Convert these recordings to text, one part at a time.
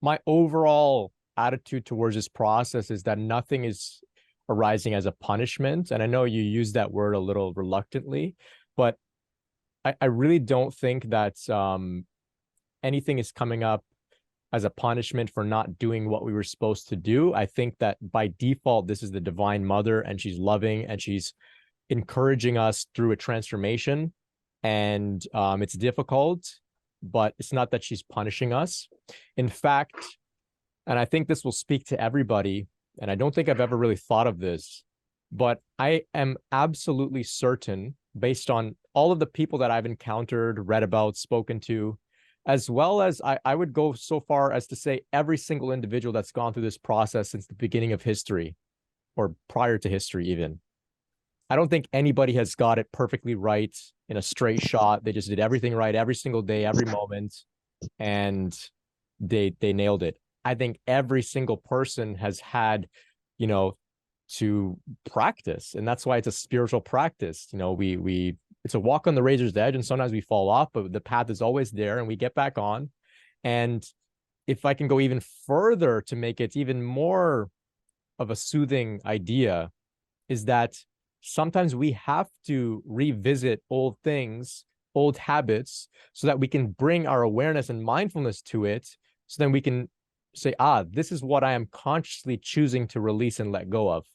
my overall attitude towards this process is that nothing is arising as a punishment. And I know you use that word a little reluctantly, but I really don't think that anything is coming up as a punishment for not doing what we were supposed to do. I think that by default, this is the Divine Mother, and she's loving and she's encouraging us through a transformation. And it's difficult, but it's not that she's punishing us. In fact, and I think this will speak to everybody, and I don't think I've ever really thought of this, but I am absolutely certain, based on all of the people that I've encountered, read about, spoken to, as well as I would go so far as to say every single individual that's gone through this process since the beginning of history or prior to history even. I don't think anybody has got it perfectly right in a straight shot. They just did everything right every single day, every moment, and they nailed it. I think every single person has had, you know, to practice, and that's why it's a spiritual practice. You know, we it's a walk on the razor's edge, and sometimes we fall off, but the path is always there, and we get back on. And if I can go even further to make it even more of a soothing idea, is that sometimes we have to revisit old things, old habits, so that we can bring our awareness and mindfulness to it. So then we can say, this is what I am consciously choosing to release and let go of.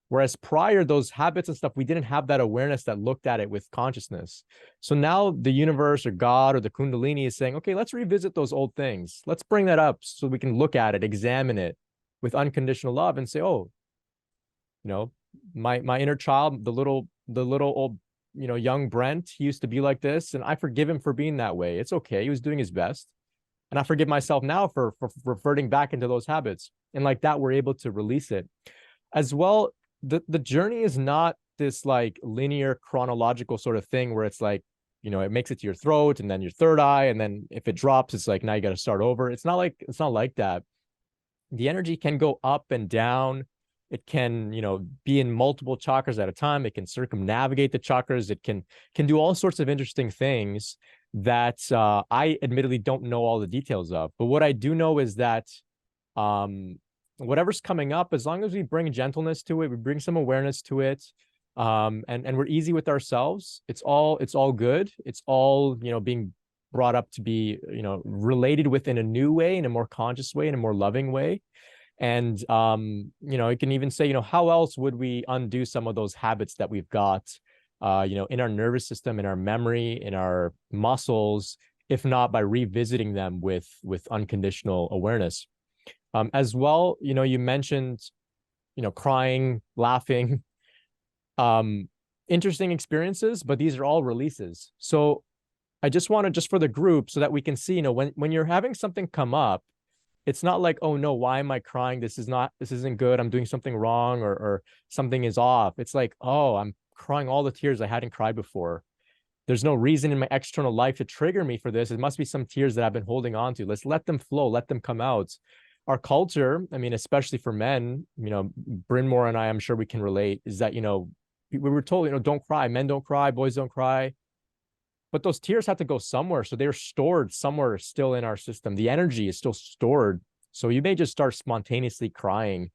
Whereas prior, those habits and stuff, we didn't have that awareness that looked at it with consciousness. So now the universe or God or the Kundalini is saying, okay, let's revisit those old things. Let's bring that up so we can look at it, examine it with unconditional love and say, oh, you know, my inner child, the little old, you know, young Brent, he used to be like this, and I forgive him for being that way. It's okay. He was doing his best. And I forgive myself now for reverting back into those habits. And like that, we're able to release it. As well, the journey is not this like linear chronological sort of thing where it's like, you know, it makes it to your throat and then your third eye. And then if it drops, it's like, now you got to start over. It's not like that. The energy can go up and down. It can, you know, be in multiple chakras at a time. It can circumnavigate the chakras. It can do all sorts of interesting things that I admittedly don't know all the details of. But what I do know is that whatever's coming up, as long as we bring gentleness to it, we bring some awareness to it, and we're easy with ourselves, it's all good. It's all, you know, being brought up to be, you know, related within a new way, in a more conscious way, in a more loving way. And you know, you can even say, you know, how else would we undo some of those habits that we've got, you know, in our nervous system, in our memory, in our muscles, if not by revisiting them with unconditional awareness. As well, you know, you mentioned, you know, crying, laughing, interesting experiences, but these are all releases. So I just want to, just for the group, so that we can see, you know, when you're having something come up, it's not like, oh no, why am I crying? This isn't good. I'm doing something wrong, or something is off. It's like, oh, I'm crying all the tears I hadn't cried before. There's no reason in my external life to trigger me for this. It must be some tears that I've been holding on to. Let's let them flow, let them come out. Our culture, I mean, especially for men, you know, Brynmore and I'm sure we can relate, is that, you know, we were told, you know, don't cry. Men don't cry, boys don't cry. But those tears have to go somewhere. So they're stored somewhere still in our system. The energy is still stored. So you may just start spontaneously crying.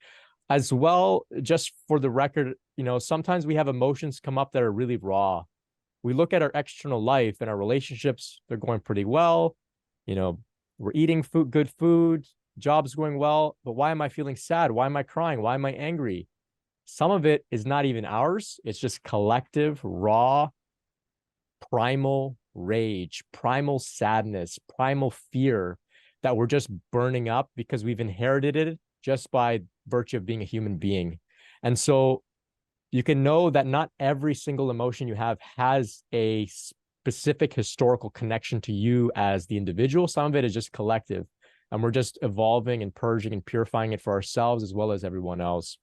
As well, just for the record, you know, sometimes we have emotions come up that are really raw. We look at our external life and our relationships, they're going pretty well. You know, we're eating good food, job's going well. But why am I feeling sad? Why am I crying? Why am I angry? Some of it is not even ours. It's just collective, raw, primal rage, primal sadness, primal fear that we're just burning up because we've inherited it just by virtue of being a human being. And so you can know that not every single emotion you have has a specific historical connection to you as the individual. Some of it is just collective, and we're just evolving and purging and purifying it for ourselves as well as everyone else.